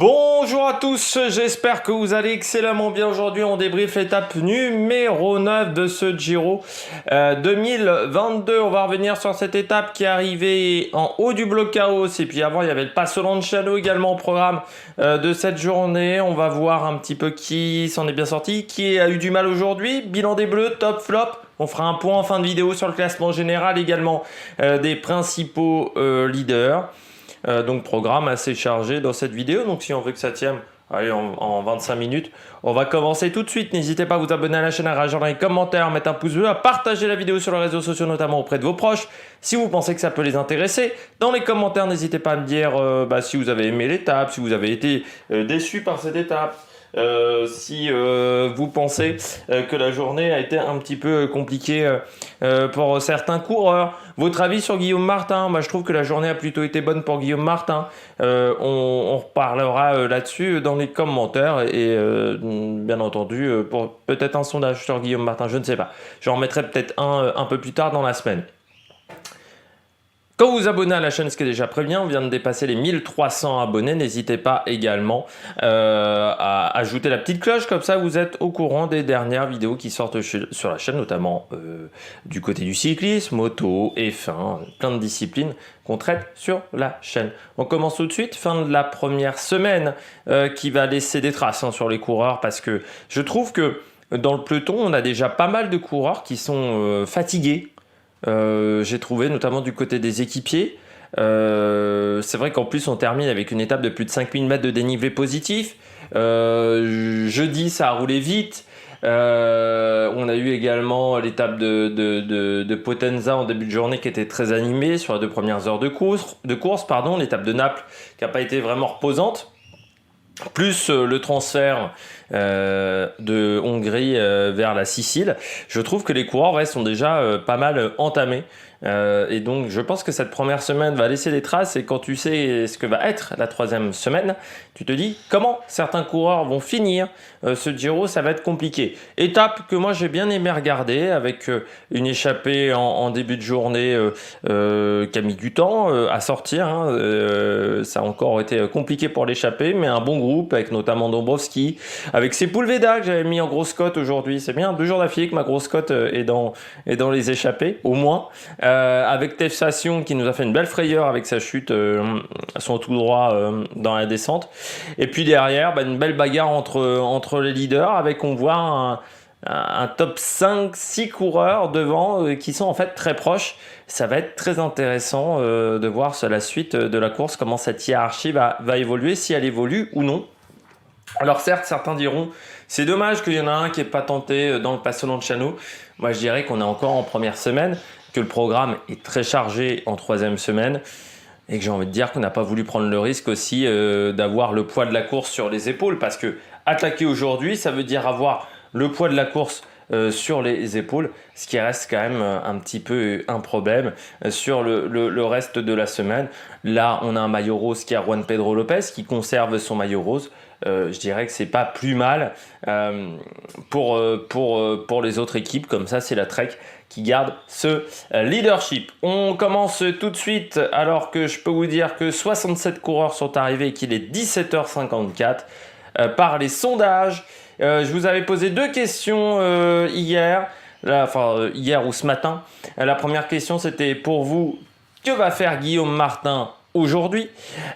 Bonjour à tous, j'espère que vous allez excellemment bien. Aujourd'hui on débriefe l'étape numéro 9 de ce Giro 2022. On va revenir sur cette étape qui est arrivée en haut du blockhaus. Et puis avant il y avait le Passo Lanciano également au programme de cette journée. On va voir un petit peu qui s'en est bien sorti, qui a eu du mal aujourd'hui. Bilan des Bleus, top, flop. On fera un point en fin de vidéo sur le classement général également des principaux leaders. Donc programme assez chargé dans cette vidéo, donc si on veut que ça tienne allez, en 25 minutes, on va commencer tout de suite. N'hésitez pas à vous abonner à la chaîne, à réagir dans les commentaires, à mettre un pouce bleu, à partager la vidéo sur les réseaux sociaux, notamment auprès de vos proches, si vous pensez que ça peut les intéresser. Dans les commentaires, n'hésitez pas à me dire si vous avez aimé l'étape, si vous avez été déçu par cette étape. Si vous pensez que la journée a été un petit peu compliquée pour certains coureurs. Votre avis sur Guillaume Martin? Moi je trouve que la journée a plutôt été bonne pour Guillaume Martin. On reparlera là-dessus dans les commentaires et bien entendu pour peut-être un sondage sur Guillaume Martin, je ne sais pas. J'en remettrai peut-être un peu plus tard dans la semaine. Quand vous vous abonnez à la chaîne, ce qui est déjà très bien, on vient de dépasser les 1300 abonnés. N'hésitez pas également à ajouter la petite cloche, comme ça vous êtes au courant des dernières vidéos qui sortent sur la chaîne, notamment du côté du cyclisme, moto, F1, plein de disciplines qu'on traite sur la chaîne. On commence tout de suite, fin de la première semaine qui va laisser des traces sur les coureurs, parce que je trouve que dans le peloton, on a déjà pas mal de coureurs qui sont fatigués. J'ai trouvé notamment du côté des équipiers. C'est vrai qu'en plus on termine avec une étape de plus de 5000 mètres de dénivelé positif. Jeudi ça a roulé vite. On a eu également l'étape de Potenza en début de journée qui était très animée sur les 2 premières heures de course. L'étape de Naples qui n'a pas été vraiment reposante. Plus le transfert de Hongrie vers la Sicile, je trouve que les coureurs sont déjà pas mal entamés. Et donc je pense que cette première semaine va laisser des traces, et quand tu sais ce que va être la 3e semaine, tu te dis comment certains coureurs vont finir ce Giro, ça va être compliqué. Étape que moi j'ai bien aimé regarder, avec une échappée en début de journée qui a mis du temps à sortir. Ça a encore été compliqué pour l'échappée, mais un bon groupe avec notamment Dombrovski, avec Sepulveda que j'avais mis en grosse cote aujourd'hui. C'est bien 2 jours d'affilée que ma grosse cote est dans les échappées, au moins. Avec Tef Sassion qui nous a fait une belle frayeur avec sa chute son tout droit dans la descente. Et puis derrière, une belle bagarre entre les leaders, avec on voit un top 5-6 coureurs devant qui sont en fait très proches. Ça va être très intéressant de voir sur la suite de la course comment cette hiérarchie va évoluer, si elle évolue ou non. Alors certes, certains diront c'est dommage qu'il y en a un qui n'est pas tenté dans le Passo Lanciano. Moi je dirais qu'on est encore en première semaine, que le programme est très chargé en 3e semaine, et que j'ai envie de dire qu'on n'a pas voulu prendre le risque aussi d'avoir le poids de la course sur les épaules, parce que attaquer aujourd'hui, ça veut dire avoir le poids de la course sur les épaules, ce qui reste quand même un petit peu un problème sur le reste de la semaine. Là, on a un maillot rose qui a Juan Pedro Lopez qui conserve son maillot rose. Je dirais que c'est pas plus mal pour les autres équipes. Comme ça, c'est la Trek qui garde ce leadership. On commence tout de suite, alors que je peux vous dire que 67 coureurs sont arrivés et qu'il est 17h54 par les sondages. Je vous avais posé 2 questions hier ou ce matin. La première question, c'était pour vous, que va faire Guillaume Martin aujourd'hui?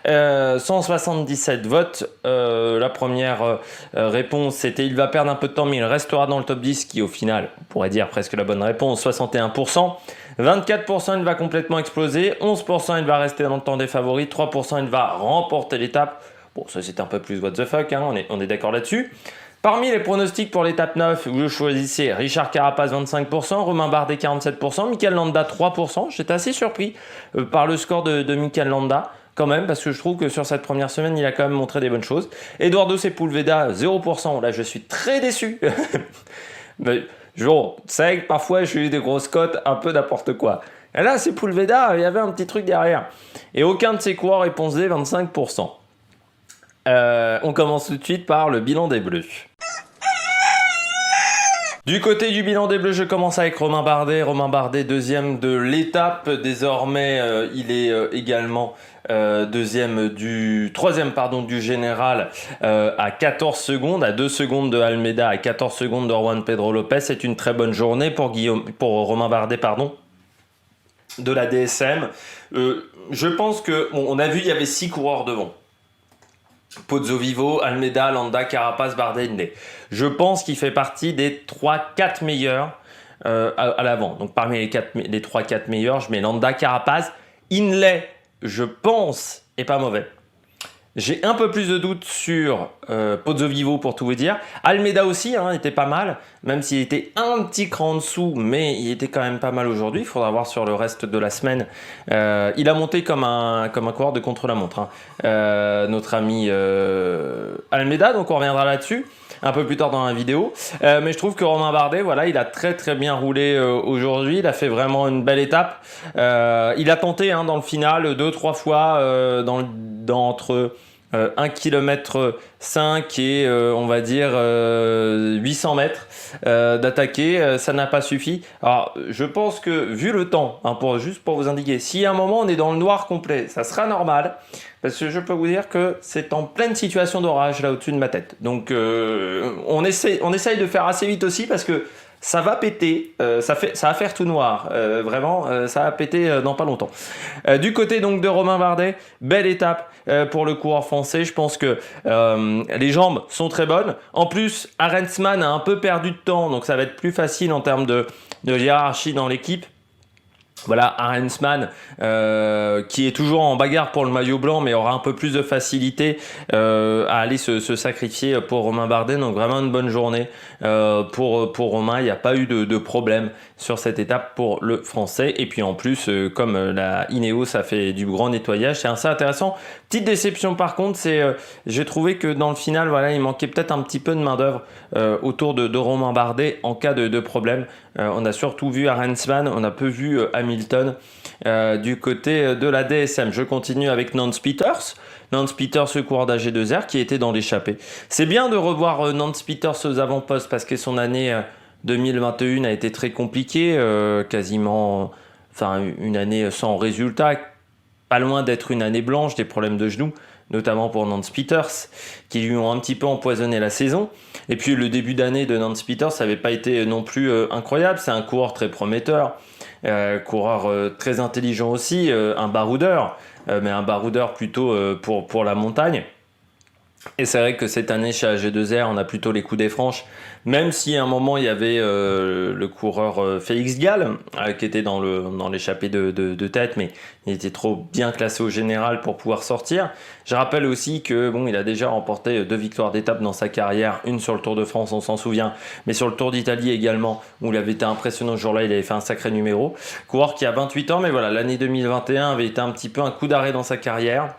177 votes. La première réponse, c'était il va perdre un peu de temps, mais il restera dans le top 10, qui au final, on pourrait dire presque la bonne réponse, 61%. 24%, il va complètement exploser. 11%, il va rester dans le temps des favoris. 3%, il va remporter l'étape. Bon, ça c'est un peu plus what the fuck, on est d'accord là-dessus. Parmi les pronostics pour l'étape 9, vous choisissez Richard Carapaz 25%, Romain Bardet 47%, Mikel Landa 3%. J'étais assez surpris par le score de Mikel Landa quand même, parce que je trouve que sur cette première semaine, il a quand même montré des bonnes choses. Eduardo Sepulveda 0%, là je suis très déçu. Mais c'est que parfois j'ai eu des grosses cotes, un peu n'importe quoi. Et là, Sepulveda, il y avait un petit truc derrière. Et aucun de ses coureurs est poncé 25%. On commence tout de suite par le bilan des Bleus. Du côté du bilan des Bleus, je commence avec Romain Bardet. Romain Bardet, 2e de l'étape. Désormais, il est également troisième pardon, du général à 14 secondes, à 2 secondes de Almeida, à 14 secondes de Juan Pedro Lopez. C'est une très bonne journée pour Romain Bardet, de la DSM. Je pense que, on a vu, il y avait 6 coureurs devant. Pozzovivo, Almeida, Landa, Carapaz, Bardet, Hindley. Je pense qu'il fait partie des 3-4 meilleurs à l'avant. Donc parmi les 3-4 meilleurs, je mets Landa, Carapaz, Hindley, je pense, est pas mauvais. J'ai un peu plus de doutes sur Pozzovivo pour tout vous dire. Almeida aussi était pas mal, même s'il était un petit cran en dessous, mais il était quand même pas mal aujourd'hui. Il faudra voir sur le reste de la semaine. Il a monté comme un coureur de contre-la-montre, notre ami Almeida, donc on reviendra là-dessus un peu plus tard dans la vidéo. Mais je trouve que Romain Bardet, voilà, il a très très bien roulé aujourd'hui. Il a fait vraiment une belle étape. Il a tenté dans le final 2-3 fois entre 1 km 5 et on va dire 800 mètres d'attaquer, ça n'a pas suffi. Alors je pense que vu le temps, juste pour vous indiquer, si à un moment on est dans le noir complet, ça sera normal, parce que je peux vous dire que c'est en pleine situation d'orage là au-dessus de ma tête. Donc on essaye de faire assez vite aussi, parce que ça va péter, ça va faire tout noir, vraiment, ça va péter dans pas longtemps. Du côté donc de Romain Bardet, belle étape pour le coureur français. Je pense que les jambes sont très bonnes. En plus, Arensman a un peu perdu de temps, donc ça va être plus facile en termes de hiérarchie dans l'équipe. Voilà, Arensman qui est toujours en bagarre pour le maillot blanc, mais aura un peu plus de facilité à aller se sacrifier pour Romain Bardet. Donc vraiment une bonne journée pour Romain. Il n'y a pas eu de problème sur cette étape pour le français. Et puis en plus, comme la Ineos a fait du grand nettoyage, c'est assez intéressant. Petite déception par contre, j'ai trouvé que dans le final, voilà, il manquait peut-être un petit peu de main d'œuvre autour de Romain Bardet en cas de problème. On a surtout vu Arensman, on a peu vu Hamilton du côté de la DSM. Je continue avec Nance Peters. Nance Peters, le coureur d'AG2R qui était dans l'échappée. C'est bien de revoir Nance Peters aux avant-postes, parce que son année 2021 a été très compliquée, quasiment une année sans résultat, pas loin d'être une année blanche, des problèmes de genoux, notamment pour Nance Peters, qui lui ont un petit peu empoisonné la saison. Et puis le début d'année de Nance Peters n'avait pas été non plus incroyable. C'est un coureur très prometteur, coureur très intelligent aussi, un baroudeur, mais un baroudeur plutôt pour la montagne. Et c'est vrai que cette année chez AG2R, on a plutôt les coups des franches, même si à un moment il y avait le coureur Félix Gall qui était dans l'échappée de tête, mais il était trop bien classé au général pour pouvoir sortir. Je rappelle aussi que il a déjà remporté 2 victoires d'étape dans sa carrière, une sur le Tour de France, on s'en souvient, mais sur le Tour d'Italie également, où il avait été impressionnant ce jour-là, il avait fait un sacré numéro. Coureur qui a 28 ans, mais voilà, l'année 2021 avait été un petit peu un coup d'arrêt dans sa carrière.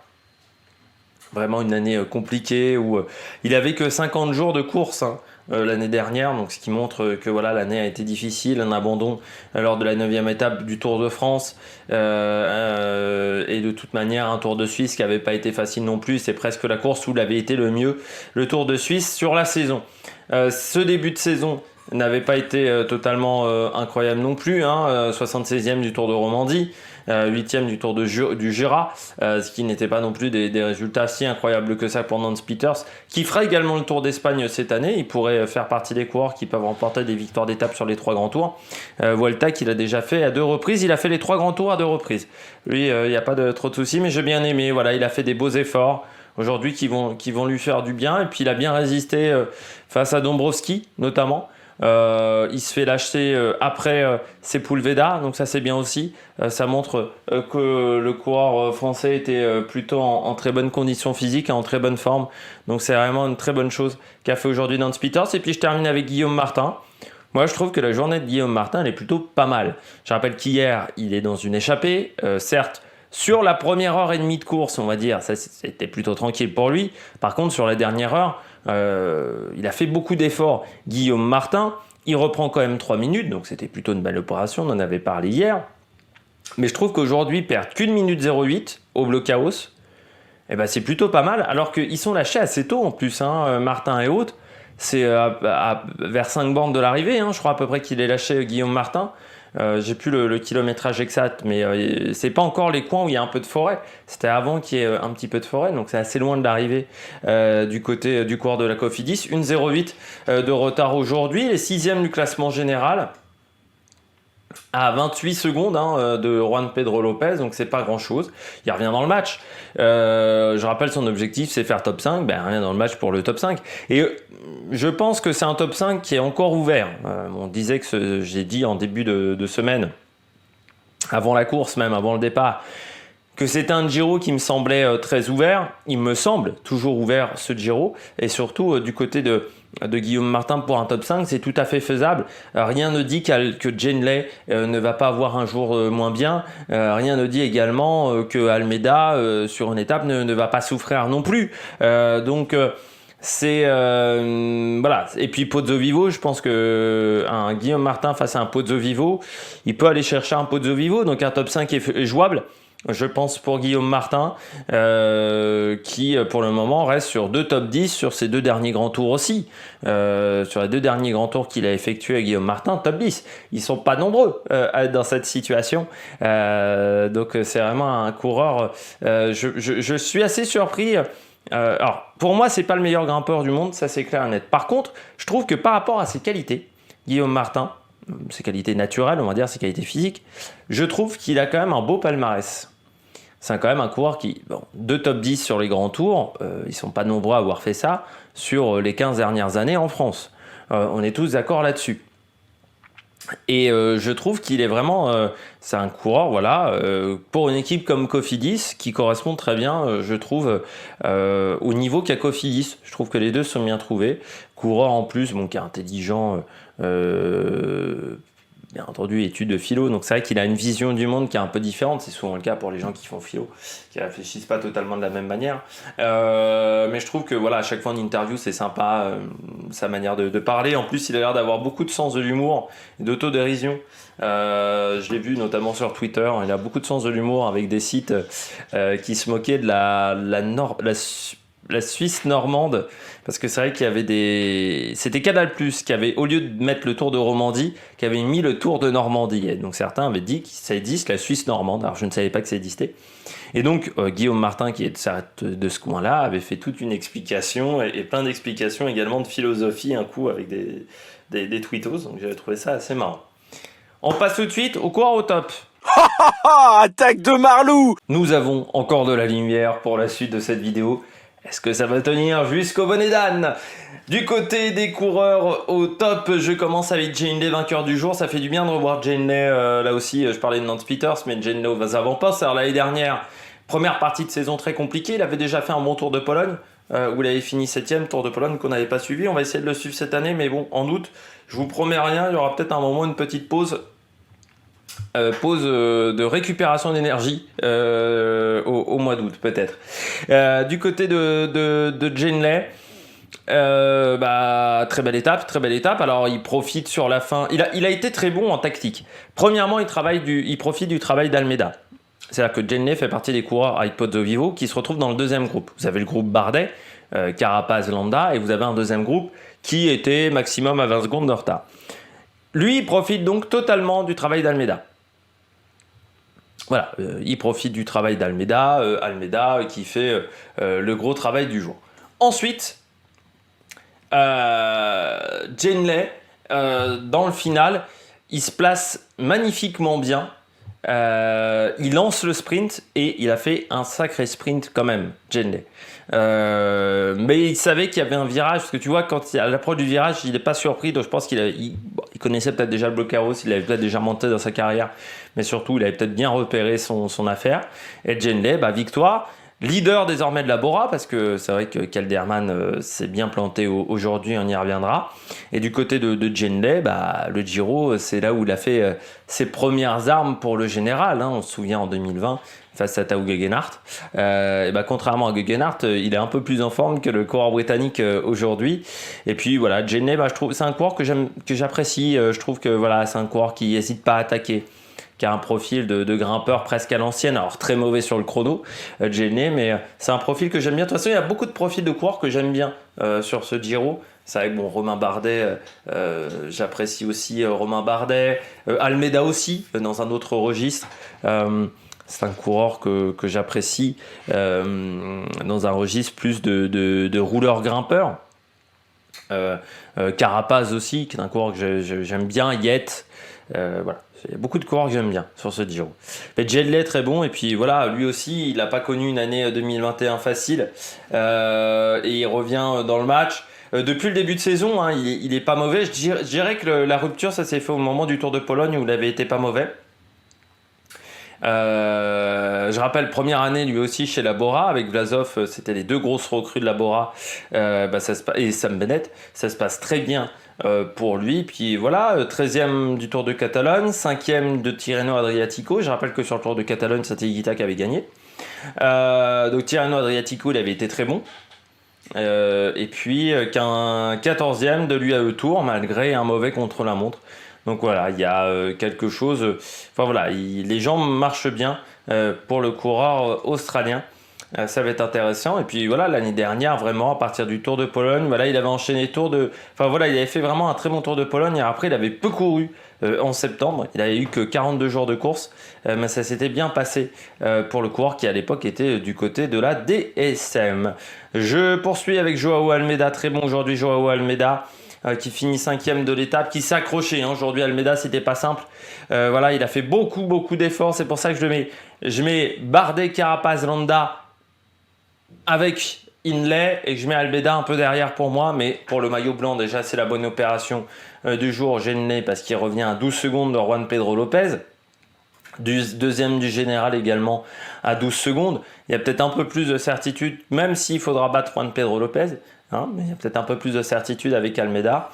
Vraiment une année compliquée où il avait que 50 jours de course l'année dernière, donc ce qui montre que voilà, l'année a été difficile, un abandon lors de la 9e étape du Tour de France et de toute manière un Tour de Suisse qui n'avait pas été facile non plus. C'est presque la course où il avait été le mieux, le Tour de Suisse sur la saison. Ce début de saison n'avait pas été totalement incroyable non plus, 76e du Tour de Romandie, 8e du Tour du Jura, ce qui n'était pas non plus des résultats si incroyables que ça pour Nance Peters, qui fera également le Tour d'Espagne cette année. Il pourrait faire partie des coureurs qui peuvent remporter des victoires d'étape sur les 3 grands tours. Vuelta qu'il a déjà fait à 2 reprises, il a fait les 3 grands tours à 2 reprises. Lui, il n'y a pas trop de soucis, mais j'ai bien aimé. Voilà, il a fait des beaux efforts aujourd'hui qui vont lui faire du bien, et puis il a bien résisté face à Dombrowski notamment. Il se fait lâcher après Sepulveda, donc ça c'est bien aussi. Ça montre que le coureur français était plutôt en très bonne condition physique, en très bonne forme. Donc c'est vraiment une très bonne chose qu'a fait aujourd'hui Nance Peters. Et puis je termine avec Guillaume Martin. Moi je trouve que la journée de Guillaume Martin elle est plutôt pas mal. Je rappelle qu'hier il est dans une échappée, certes. Sur la première heure et demie de course, on va dire, ça c'était plutôt tranquille pour lui. Par contre, sur la dernière heure, il a fait beaucoup d'efforts. Guillaume Martin, il reprend quand même 3 minutes, donc c'était plutôt une belle opération, on en avait parlé hier. Mais je trouve qu'aujourd'hui, perdre qu'1 minute 08 au blockhouse, c'est plutôt pas mal, alors qu'ils sont lâchés assez tôt en plus, Martin et autres. C'est vers 5 bornes de l'arrivée, je crois à peu près qu'il est lâché Guillaume Martin. J'ai plus le kilométrage exact, mais c'est pas encore les coins où il y a un peu de forêt. C'était avant qu'il y ait un petit peu de forêt, donc c'est assez loin de l'arrivée du côté du coureur de la Cofidis. 1,08 de retard aujourd'hui, les 6e du classement général. À 28 secondes de Juan Pedro Lopez, donc c'est pas grand chose. Il revient dans le match. Je rappelle, son objectif c'est faire top 5, ben rien dans le match pour le top 5. Et je pense que c'est un top 5 qui est encore ouvert. On disait que j'ai dit en début de semaine, avant la course même, avant le départ, que c'était un Giro qui me semblait très ouvert. Il me semble toujours ouvert ce Giro, et surtout du côté de Guillaume Martin pour un top 5, c'est tout à fait faisable. Rien ne dit que Genley ne va pas avoir un jour moins bien. Rien ne dit également que Almeida sur une étape ne va pas souffrir non plus. Donc c'est voilà. Et puis Pozzovivo, je pense que un Guillaume Martin face à un Pozzovivo, il peut aller chercher un Pozzovivo, donc un top 5 est jouable. Je pense pour Guillaume Martin, qui pour le moment reste sur 2 top 10 sur ses 2 derniers grands tours aussi. Sur les 2 derniers grands tours qu'il a effectués à Guillaume Martin, top 10. Ils sont pas nombreux à être dans cette situation. Donc c'est vraiment un coureur. Je suis assez surpris. Alors pour moi, c'est pas le meilleur grimpeur du monde, ça c'est clair et net. Par contre, je trouve que par rapport à ses qualités, Guillaume Martin, ses qualités naturelles, on va dire, ses qualités physiques, je trouve qu'il a quand même un beau palmarès. C'est quand même un coureur qui, 2 top 10 sur les grands tours, ils sont pas nombreux à avoir fait ça sur les 15 dernières années en France. On est tous d'accord là-dessus. Et je trouve qu'il est vraiment, c'est un coureur, voilà, pour une équipe comme Cofidis, qui correspond très bien, je trouve, au niveau qu'a Cofidis. Je trouve que les deux sont bien trouvés. Coureur en plus, qui est intelligent, bien entendu, études de philo, donc c'est vrai qu'il a une vision du monde qui est un peu différente. C'est souvent le cas pour les gens qui font philo, qui réfléchissent pas totalement de la même manière. Mais je trouve que voilà, à chaque fois en interview, c'est sympa, sa manière de parler. En plus, il a l'air d'avoir beaucoup de sens de l'humour et d'autodérision. Je l'ai vu notamment sur Twitter. Il a beaucoup de sens de l'humour avec des sites qui se moquaient de la Suisse normande, parce que c'est vrai qu'il y avait c'était Canal+, qui avait, au lieu de mettre le Tour de Romandie, qui avait mis le Tour de Normandie. Et donc certains avaient dit que ça existe, la Suisse normande. Alors je ne savais pas que ça existait. Et donc Guillaume Martin, qui est de ce coin-là, avait fait toute une explication, et plein d'explications également de philosophie, un coup avec des tweetos. Donc j'avais trouvé ça assez marrant. On passe tout de suite au coureur au top. Attaque de Marlou! Nous avons encore de la lumière pour la suite de cette vidéo. Est-ce que ça va tenir jusqu'au bonnet d'âne? Du côté des coureurs au top, je commence avec Genley, vainqueur du jour. Ça fait du bien de revoir Genley. Là aussi, je parlais de Nance Peters, mais Genley aux avant-postes. Alors l'année dernière, première partie de saison très compliquée. Il avait déjà fait un bon Tour de Pologne, où il avait fini 7ème, Tour de Pologne qu'on n'avait pas suivi. On va essayer de le suivre cette année, mais bon, en août, je vous promets rien. Il y aura peut-être un moment, une petite pause. De récupération d'énergie au mois d'août peut-être. Du côté de Genley, très belle étape. Alors il profite sur la fin. Il a été très bon en tactique. Premièrement, il profite du travail d'Almeida. C'est-à-dire que Genley fait partie des coureurs avec Pozzovivo qui se retrouvent dans le deuxième groupe. Vous avez le groupe Bardet, Carapaz, Landa, et vous avez un deuxième groupe qui était maximum à 20 secondes de retard. Lui, il profite donc totalement du travail d'Almeida. Voilà, il profite du travail d'Almeida, Almeida qui fait le gros travail du jour. Ensuite, Genley, dans le final, il se place magnifiquement bien. Il lance le sprint et il a fait un sacré sprint quand même, Genley. Mais il savait qu'il y avait un virage, parce que tu vois, quand à l'approche du virage, il n'est pas surpris. Donc je pense qu'il connaissait peut-être déjà le Blocaro, il avait peut-être déjà monté dans sa carrière, mais surtout il avait peut-être bien repéré son affaire. Et Genley, victoire. Leader désormais de la Bora, parce que c'est vrai que Kelderman s'est bien planté aujourd'hui, on y reviendra. Et du côté de Genley, le Giro, c'est là où il a fait ses premières armes pour le général. On se souvient en 2020, face à Tao Gegenhardt. Contrairement à Gegenhardt, il est un peu plus en forme que le coureur britannique aujourd'hui. Et puis voilà, Genley, je trouve c'est un coureur que j'apprécie. Je trouve que voilà, c'est un coureur qui n'hésite pas à attaquer, qui a un profil de grimpeur presque à l'ancienne, alors très mauvais sur le chrono, Jenné, mais c'est un profil que j'aime bien. De toute façon, il y a beaucoup de profils de coureurs que j'aime bien sur ce Giro. C'est vrai que bon, Romain Bardet, j'apprécie aussi Romain Bardet, Almeida aussi, dans un autre registre. C'est un coureur que j'apprécie dans un registre plus de rouleur-grimpeur. Carapaz aussi, qui est un coureur que j'aime bien, Yates, voilà. Il y a beaucoup de coureurs que j'aime bien sur ce Giro. Jedley très bon, et puis voilà, lui aussi il n'a pas connu une année 2021 facile, et il revient dans le match. Depuis le début de saison, hein, il est pas mauvais. Je dirais que la rupture, ça s'est fait au moment du Tour de Pologne où il avait été pas mauvais. Je rappelle, première année lui aussi chez la Bora avec Vlasov, c'était les deux grosses recrues de la Bora, et Sam Bennett. Ça se passe très bien pour lui. Puis voilà, 13e du Tour de Catalogne, 5e de Tirreno Adriatico. Je rappelle que sur le Tour de Catalogne, c'était Higuita qui avait gagné. Donc Tirreno Adriatico, il avait été très bon. Et puis qu'un 14e de l'UAE Tour malgré un mauvais contre-la-montre. Donc voilà, il y a quelque chose. Enfin voilà, les gens marchent bien pour le coureur australien. Ça va être intéressant. Et puis voilà, l'année dernière, vraiment, à partir du Tour de Pologne, voilà, il avait enchaîné Enfin voilà, il avait fait vraiment un très bon Tour de Pologne. Et après, il avait peu couru en septembre. Il n'avait eu que 42 jours de course. Mais ça s'était bien passé pour le coureur qui, à l'époque, était du côté de la DSM. Je poursuis avec Joao Almeida. Très bon aujourd'hui, Joao Almeida. Qui finit 5e de l'étape, qui s'est accroché. Aujourd'hui, Almeida, c'était pas simple. Voilà, il a fait beaucoup d'efforts. C'est pour ça que je mets Bardet, Carapaz, Landa avec Hindley et que je mets Almeida un peu derrière pour moi. Mais pour le maillot blanc, déjà, c'est la bonne opération du jour. Hindley parce qu'il revient à 12 secondes de Juan Pedro Lopez. Deuxième du général également à 12 secondes. Il y a peut-être un peu plus de certitude, même s'il faudra battre Juan Pedro Lopez. Mais il y a peut-être un peu plus de certitude avec Almeida.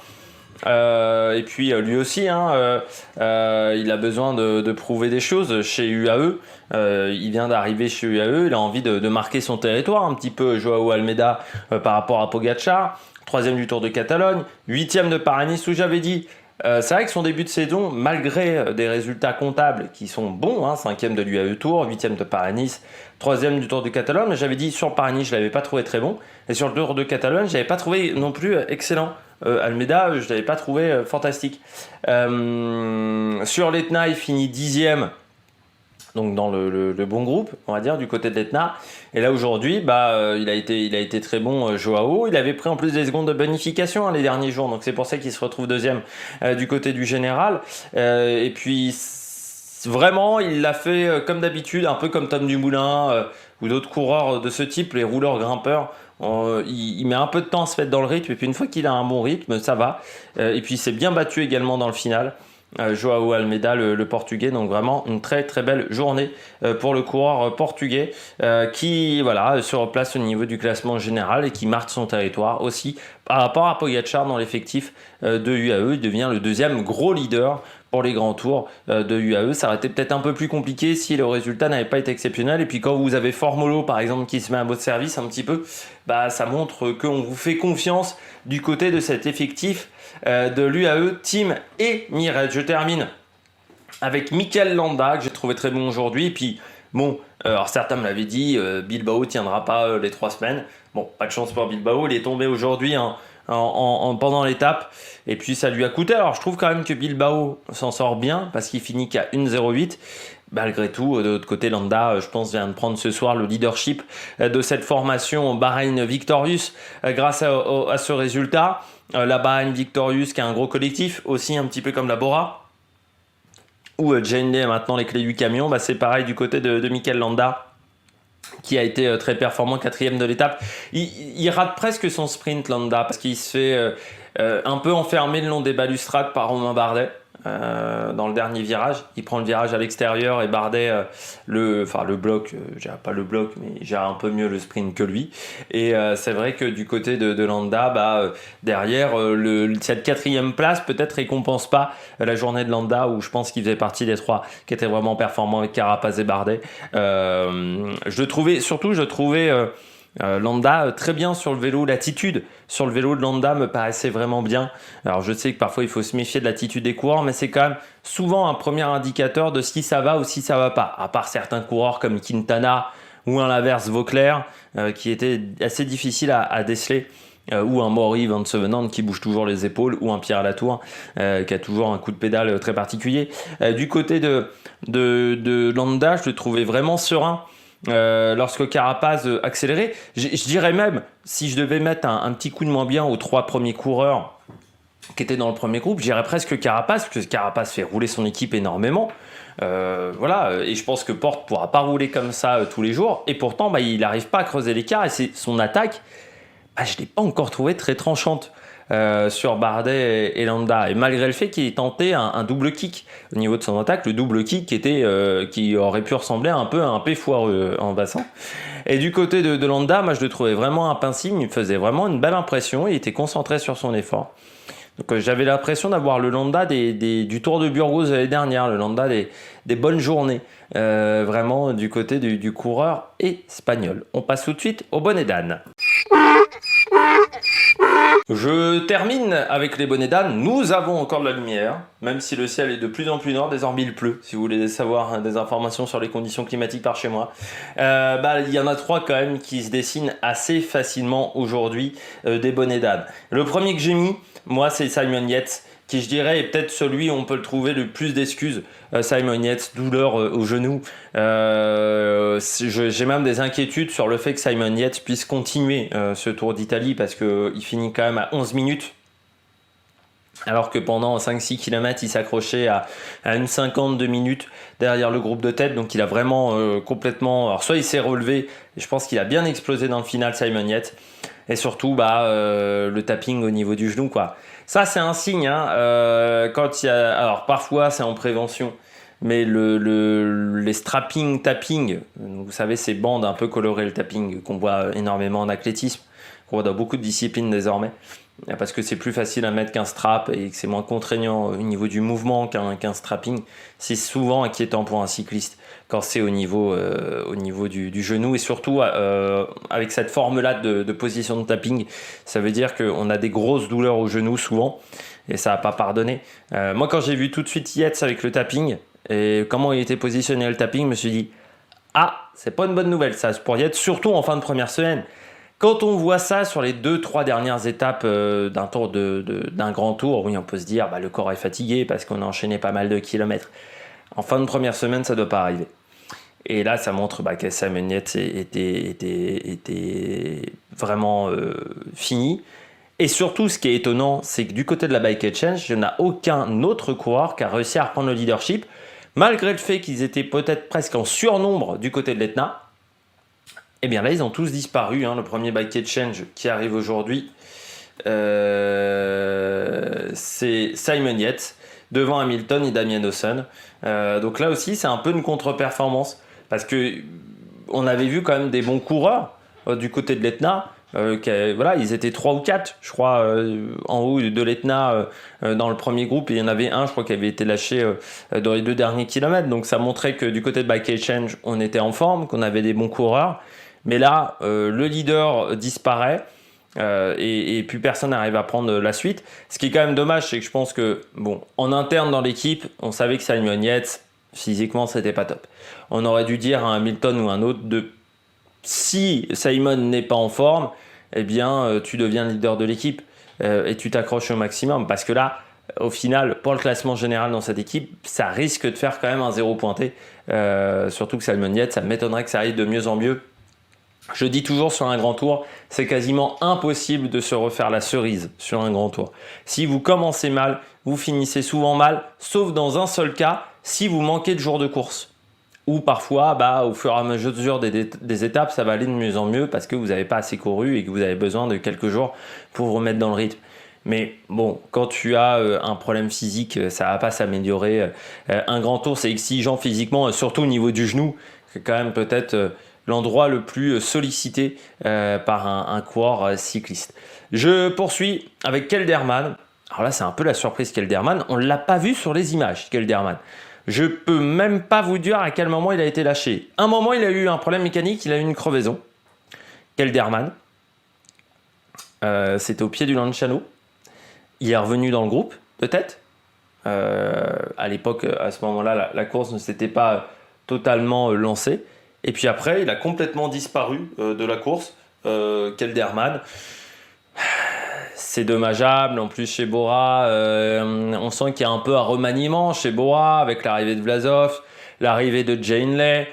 Et puis lui aussi, il a besoin de prouver des choses chez UAE. Il vient d'arriver chez UAE, il a envie de marquer son territoire un petit peu, Joao Almeida, par rapport à Pogacar. 3e du Tour de Catalogne, 8e de Paris-Nice, où j'avais dit c'est vrai que son début de saison, malgré des résultats comptables qui sont bons, 5e de l'UAE Tour, 8e de Paris-Nice, 3e du Tour de Catalogne, mais j'avais dit sur Paris-Nice, je ne l'avais pas trouvé très bon, et sur le Tour de Catalogne, je ne l'avais pas trouvé non plus excellent. Almeida, je ne l'avais pas trouvé fantastique. Sur l'Etna, il finit 10e, donc dans le bon groupe, on va dire, du côté de l'Etna. Et là aujourd'hui, il a été très bon, Joao. Il avait pris en plus des secondes de bonification les derniers jours, donc c'est pour ça qu'il se retrouve 2e du côté du général. Et puis vraiment, il l'a fait comme d'habitude, un peu comme Tom Dumoulin ou d'autres coureurs de ce type, les rouleurs grimpeurs. Il met un peu de temps à se mettre dans le rythme, et puis une fois qu'il a un bon rythme, ça va. Et puis il s'est bien battu également dans le final. Joao Almeida, le portugais, donc vraiment une très très belle journée pour le coureur portugais qui voilà, se replace au niveau du classement général et qui marque son territoire aussi par rapport à Pogacar dans l'effectif de UAE. Il devient le 2e gros leader pour les grands tours de UAE. Ça aurait été peut-être un peu plus compliqué si le résultat n'avait pas été exceptionnel. Et puis quand vous avez Formolo par exemple qui se met à votre service un petit peu, ça montre qu'on vous fait confiance du côté de cet effectif de l'UAE Team Emirates. Je termine avec Mikel Landa que j'ai trouvé très bon aujourd'hui. Et puis bon, alors certains me l'avaient dit, Bilbao tiendra pas les 3 semaines. Bon, pas de chance pour Bilbao, il est tombé aujourd'hui pendant l'étape, et puis ça lui a coûté. Alors je trouve quand même que Bilbao s'en sort bien parce qu'il finit qu'à 1,08. Malgré tout, de l'autre côté, Landa, je pense, vient de prendre ce soir le leadership de cette formation Bahreïn Victorious grâce à ce résultat. La Bahreïn Victorious qui est un gros collectif, aussi un petit peu comme la Bora, où Jane a maintenant les clés du camion. C'est pareil du côté de Mikel Landa, qui a été très performant, 4e de l'étape. Il rate presque son sprint, Landa, parce qu'il se fait un peu enfermer le long des balustrades par Romain Bardet. Dans le dernier virage, il prend le virage à l'extérieur et Bardet le bloc, gère pas le bloc mais gère un peu mieux le sprint que lui. Et c'est vrai que du côté de Landa, derrière cette 4e place peut-être récompense pas la journée de Landa, où je pense qu'il faisait partie des 3 qui étaient vraiment performants avec Carapaz et Bardet. Je trouvais Landa, très bien sur le vélo, l'attitude sur le vélo de Landa me paraissait vraiment bien. Alors je sais que parfois il faut se méfier de l'attitude des coureurs, mais c'est quand même souvent un premier indicateur de si ça va ou si ça va pas. À part certains coureurs comme Quintana ou à l'inverse Vauclair, qui étaient assez difficiles à déceler. Ou un Maury Van Sevenant qui bouge toujours les épaules, ou un Pierre Latour qui a toujours un coup de pédale très particulier. Du côté de Landa, je le trouvais vraiment serein. Lorsque Carapaz accélérait, je dirais même, si je devais mettre un petit coup de moins bien aux 3 premiers coureurs qui étaient dans le premier groupe, je dirais presque Carapaz, parce que Carapaz fait rouler son équipe énormément. Voilà, et je pense que Porte pourra pas rouler comme ça tous les jours, et pourtant il n'arrive pas à creuser l'écart, et c'est son attaque, je ne l'ai pas encore trouvée très tranchante. Sur Bardet et Landa, et malgré le fait qu'il ait tenté un double kick au niveau de son attaque, le double kick qui aurait pu ressembler un peu à un P foireux en bassin. Et du côté de Landa, moi je le trouvais vraiment invincible, il me faisait vraiment une belle impression, il était concentré sur son effort. Donc j'avais l'impression d'avoir le Landa du Tour de Burgos l'année dernière, le Landa des bonnes journées, vraiment du côté du coureur espagnol. On passe tout de suite au bonnet d'âne. Je termine avec les bonnets d'âne. Nous avons encore de la lumière, même si le ciel est de plus en plus noir. Désormais il pleut, si vous voulez savoir des informations sur les conditions climatiques par chez moi. Il y en a 3 quand même qui se dessinent assez facilement aujourd'hui, des bonnets d'âne. Le premier que j'ai mis, moi, c'est Simon Yates, qui je dirais est peut-être celui où on peut le trouver le plus d'excuses. Simon Yates, douleur au genou. J'ai même des inquiétudes sur le fait que Simon Yates puisse continuer ce Tour d'Italie, parce qu'il finit quand même à 11 minutes. Alors que pendant 5-6 km, il s'accrochait à une 52 minutes derrière le groupe de tête. Donc il a vraiment complètement... Alors soit il s'est relevé, et je pense qu'il a bien explosé dans le final, Simon Yates. Et surtout le tapping au niveau du genou, quoi. Ça, c'est un signe, hein, quand il y a... Alors parfois c'est en prévention, mais les strapping, tapping, vous savez, ces bandes un peu colorées, le tapping qu'on voit énormément en athlétisme, qu'on voit dans beaucoup de disciplines désormais, parce que c'est plus facile à mettre qu'un strap et que c'est moins contraignant au niveau du mouvement qu'un strapping. C'est souvent inquiétant pour un cycliste quand c'est au niveau du genou, et surtout avec cette forme-là de position de tapping, ça veut dire qu'on a des grosses douleurs au genou souvent, et ça n'a pas pardonné. Moi, quand j'ai vu tout de suite Yates avec le tapping et comment il était positionné le tapping, je me suis dit c'est pas une bonne nouvelle ça pour Yates, surtout en fin de première semaine. Quand on voit ça sur les 2-3 dernières étapes d'un grand tour, oui, on peut se dire le corps est fatigué parce qu'on a enchaîné pas mal de kilomètres. En fin de première semaine, ça ne doit pas arriver. Et là, ça montre que Simon Yates était vraiment fini. Et surtout, ce qui est étonnant, c'est que du côté de la Bike Exchange, il n'y en a aucun autre coureur qui a réussi à reprendre le leadership, malgré le fait qu'ils étaient peut-être presque en surnombre du côté de l'Etna. Et bien là, ils ont tous disparu. Le premier Bike Exchange qui arrive aujourd'hui, c'est Simon Yates, devant Hamilton et Damien Dawson. Donc là aussi, c'est un peu une contre-performance, parce que on avait vu quand même des bons coureurs du côté de l'Etna. Ils étaient 3 ou 4, je crois, en haut de l'Etna dans le premier groupe, et il y en avait un, je crois, qui avait été lâché dans les 2 derniers kilomètres. Donc ça montrait que du côté de Bike Exchange, on était en forme, qu'on avait des bons coureurs. Mais là, le leader disparaît. Et plus personne n'arrive à prendre la suite. Ce qui est quand même dommage, c'est que je pense que, en interne dans l'équipe, on savait que Simon Yates, physiquement, c'était pas top. On aurait dû dire à un Hamilton ou un autre si Simon n'est pas en forme, eh bien, tu deviens leader de l'équipe et tu t'accroches au maximum. Parce que là, au final, pour le classement général dans cette équipe, ça risque de faire quand même un 0 pointé. Surtout que Simon Yates, ça m'étonnerait que ça aille de mieux en mieux. Je dis toujours, sur un grand tour, c'est quasiment impossible de se refaire la cerise sur un grand tour. Si vous commencez mal, vous finissez souvent mal, sauf dans un seul cas, si vous manquez de jours de course. Ou parfois, au fur et à mesure des étapes, ça va aller de mieux en mieux parce que vous n'avez pas assez couru et que vous avez besoin de quelques jours pour vous remettre dans le rythme. Mais quand tu as un problème physique, ça ne va pas s'améliorer. Un grand tour, c'est exigeant physiquement, surtout au niveau du genou. C'est quand même peut-être l'endroit le plus sollicité par un coureur cycliste. Je poursuis avec Kelderman. Alors là, c'est un peu la surprise Kelderman. On ne l'a pas vu sur les images, Kelderman. Je peux même pas vous dire à quel moment il a été lâché. Un moment, il a eu un problème mécanique, il a eu une crevaison Kelderman. C'était au pied du Lanciano. Il est revenu dans le groupe de tête. À l'époque, à ce moment-là, la course ne s'était pas totalement lancée. Et puis après, il a complètement disparu de la course. Kelderman. C'est dommageable. En plus, chez Bora, on sent qu'il y a un peu un remaniement chez Bora avec l'arrivée de Vlasov, l'arrivée de Janeley,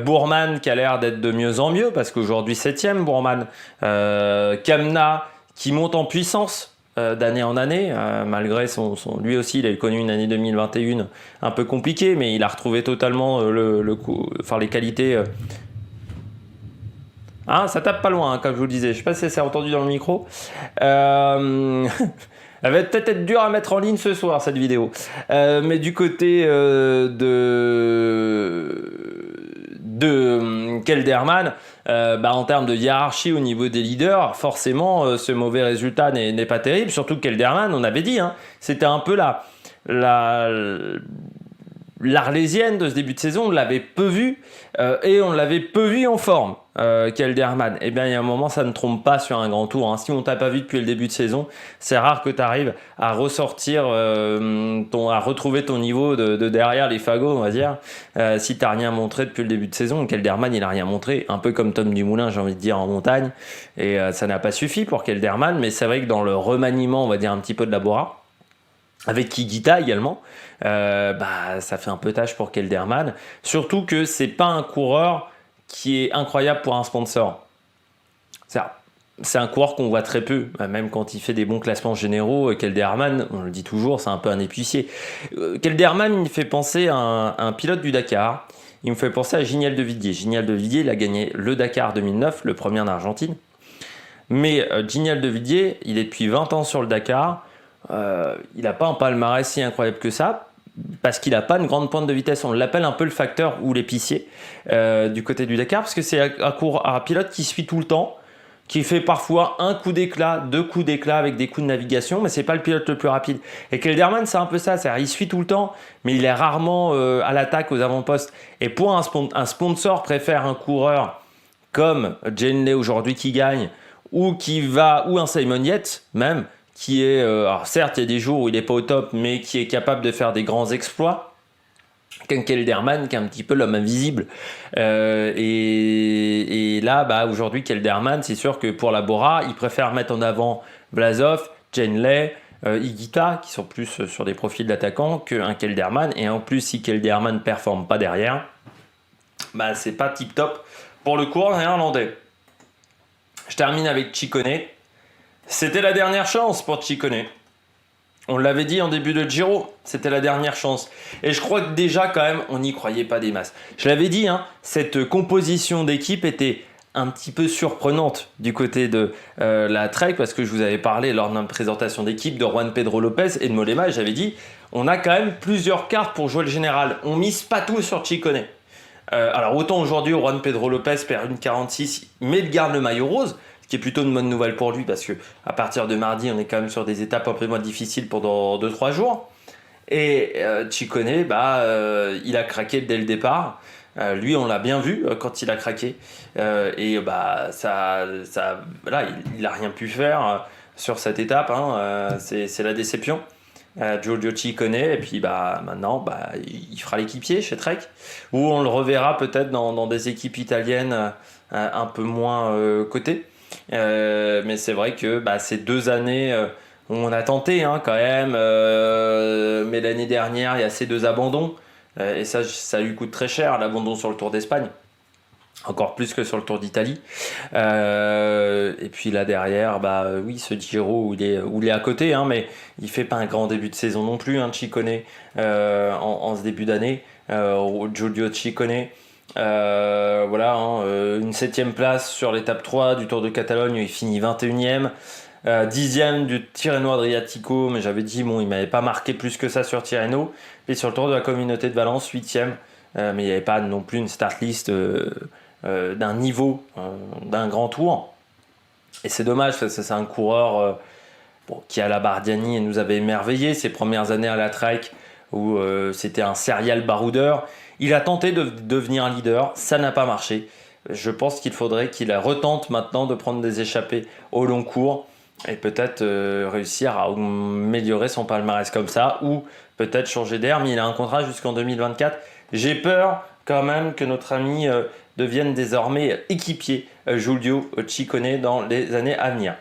Bourman qui a l'air d'être de mieux en mieux parce qu'aujourd'hui 7e, Bourman. Kamna qui monte en puissance d'année en année, malgré lui aussi, il a connu une année 2021 un peu compliquée, mais il a retrouvé totalement les qualités. Ah, ça tape pas loin, hein, comme je vous le disais. Je sais pas si c'est entendu dans le micro. Elle va peut-être être dure à mettre en ligne ce soir, cette vidéo. Mais du côté de Kelderman, en termes de hiérarchie au niveau des leaders, forcément, ce mauvais résultat n'est pas terrible. Surtout que Kelderman, on avait dit, hein, c'était un peu l'Arlésienne de ce début de saison. On l'avait peu vu et on l'avait peu vu en forme. Kelderman, eh bien il y a un moment ça ne trompe pas sur un grand tour, hein. Si on t'a pas vu depuis le début de saison, c'est rare que tu arrives à ressortir à retrouver ton niveau de derrière les fagots, on va dire, si t'as rien montré depuis le début de saison. Kelderman il a rien montré, un peu comme Tom Dumoulin, j'ai envie de dire, en montagne, et ça n'a pas suffi pour Kelderman. Mais c'est vrai que dans le remaniement, on va dire un petit peu de la Bora, avec Higuita également, ça fait un peu tâche pour Kelderman, surtout que c'est pas un coureur qui est incroyable pour un sponsor. C'est un coureur qu'on voit très peu, même quand il fait des bons classements généraux. Kelderman, on le dit toujours, c'est un peu un épicier. Kelderman, il me fait penser à un pilote du Dakar. Il me fait penser à Giniel de Villiers. Giniel de Villiers, il a gagné le Dakar 2009, le premier en Argentine. Mais Giniel de Villiers, il est depuis 20 ans sur le Dakar. Il n'a pas un palmarès si incroyable que ça, parce qu'il n'a pas une grande pointe de vitesse. On l'appelle un peu le facteur ou l'épicier du côté du Dakar, parce que c'est un pilote qui suit tout le temps, qui fait parfois un coup d'éclat, 2 coups d'éclat avec des coups de navigation, mais c'est pas le pilote le plus rapide. Et Kelderman, c'est un peu ça, c'est-à-dire il suit tout le temps, mais il est rarement à l'attaque, aux avant-postes. Et pour un sponsor préfère un coureur comme Janeley aujourd'hui qui gagne, ou un Simon Yates même, qui est, alors certes il y a des jours où il n'est pas au top, mais qui est capable de faire des grands exploits, qu'un Kelderman qui est un petit peu l'homme invisible. Et là, aujourd'hui, Kelderman, c'est sûr que pour la Bora, il préfère mettre en avant Vlasov, Janeley, Higuita, qui sont plus sur des profils d'attaquants, qu'un Kelderman. Et en plus, si Kelderman ne performe pas derrière, c'est pas tip-top pour le coureur néerlandais. Je termine avec Ciccone. C'était la dernière chance pour Ciccone. On l'avait dit en début de Giro, c'était la dernière chance. Et je crois que déjà, quand même, on n'y croyait pas des masses. Je l'avais dit, hein, cette composition d'équipe était un petit peu surprenante du côté de la Trek, parce que je vous avais parlé lors de notre présentation d'équipe de Juan Pedro Lopez et de Mollema, et j'avais dit, on a quand même plusieurs cartes pour jouer le général. On mise pas tout sur Ciccone. Alors autant aujourd'hui, Juan Pedro Lopez perd une 46, mais il garde le maillot rose, ce qui est plutôt une bonne nouvelle pour lui, parce que à partir de mardi, on est quand même sur des étapes un peu moins difficiles pendant 2-3 jours. Et Ciccone, il a craqué dès le départ. Lui, on l'a bien vu quand il a craqué. Il a rien pu faire sur cette étape. C'est la déception. Giulio Ciccone, et puis maintenant il fera l'équipier chez Trek, ou on le reverra peut-être dans des équipes italiennes un peu moins cotées. Mais c'est vrai que ces 2 années où on a tenté quand même, mais l'année dernière il y a ces 2 abandons, et ça lui coûte très cher, l'abandon sur le Tour d'Espagne, encore plus que sur le Tour d'Italie. Et puis là derrière, oui, ce Giro où il est à côté, mais il fait pas un grand début de saison non plus, Ciccone, en ce début d'année. Giulio Ciccone, une 7e place sur l'étape 3 du Tour de Catalogne, où il finit 21e. 10e du Tirreno Adriatico, mais j'avais dit, il m'avait pas marqué plus que ça sur Tirreno. Et sur le Tour de la Communauté de Valence, 8e. Mais il n'y avait pas non plus une start list d'un niveau, d'un grand tour. Et c'est dommage, parce que c'est un coureur qui à la Bardiani nous avait émerveillé ses premières années à la Trek, où c'était un serial baroudeur. Il a tenté de devenir un leader, ça n'a pas marché. Je pense qu'il faudrait qu'il retente maintenant de prendre des échappées au long cours et peut-être réussir à améliorer son palmarès comme ça ou peut-être changer d'air, mais il a un contrat jusqu'en 2024. J'ai peur quand même que notre ami devienne désormais équipier Giulio Ciccone dans les années à venir.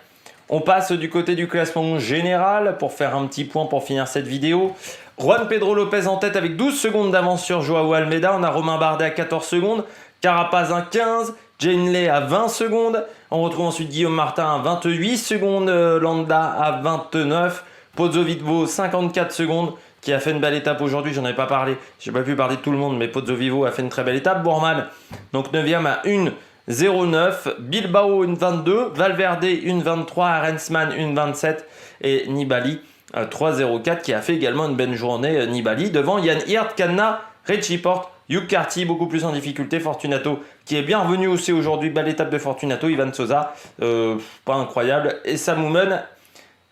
On passe du côté du classement général pour faire un petit point pour finir cette vidéo. Juan Pedro Lopez en tête avec 12 secondes d'avance sur Joao Almeida. On a Romain Bardet à 14 secondes, Carapaz à 15, Jane Lay à 20 secondes. On retrouve ensuite Guillaume Martin à 28 secondes, Landa à 29, Pozzo Vivo 54 secondes qui a fait une belle étape aujourd'hui. J'en ai pas parlé, j'ai pas pu parler de tout le monde, mais Pozzo Vivo a fait une très belle étape. Bourman, donc 9e à 1,09, Bilbao 1,22, Valverde 1,23, Arensman 1,27 et Nibali 3,04 qui a fait également une belle journée. Nibali devant Yann Hirt, Kanna, Richie Porte, Hugh Carty beaucoup plus en difficulté, Fortunato qui est bien revenu aussi aujourd'hui, belle étape de Fortunato, Ivan Sosa pas incroyable, et Samoumen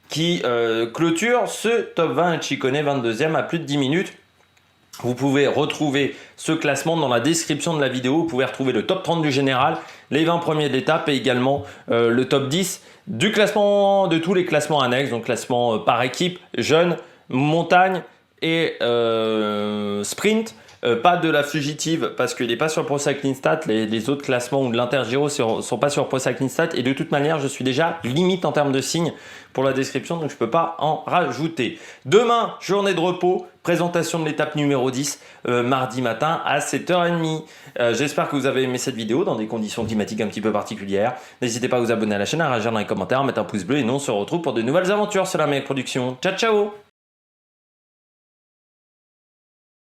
qui clôture ce top 20, Ciccone 22e à plus de 10 minutes. Vous pouvez retrouver ce classement dans la description de la vidéo. Vous pouvez retrouver le top 30 du général, les 20 premiers de l'étape et également le top 10 du classement, de tous les classements annexes, donc classement par équipe, jeunes, montagne et sprint. Pas de la fugitive parce qu'il n'est pas sur Pro Cycling Stats. Les autres classements ou de l'Intergiro ne sont pas sur Pro Cycling Stats. Et de toute manière, je suis déjà limite en termes de signes pour la description, donc je ne peux pas en rajouter. Demain, journée de repos, présentation de l'étape numéro 10, mardi matin à 7h30. J'espère que vous avez aimé cette vidéo dans des conditions climatiques un petit peu particulières. N'hésitez pas à vous abonner à la chaîne, à réagir dans les commentaires, à mettre un pouce bleu et nous on se retrouve pour de nouvelles aventures sur la Mec Production. Ciao ciao!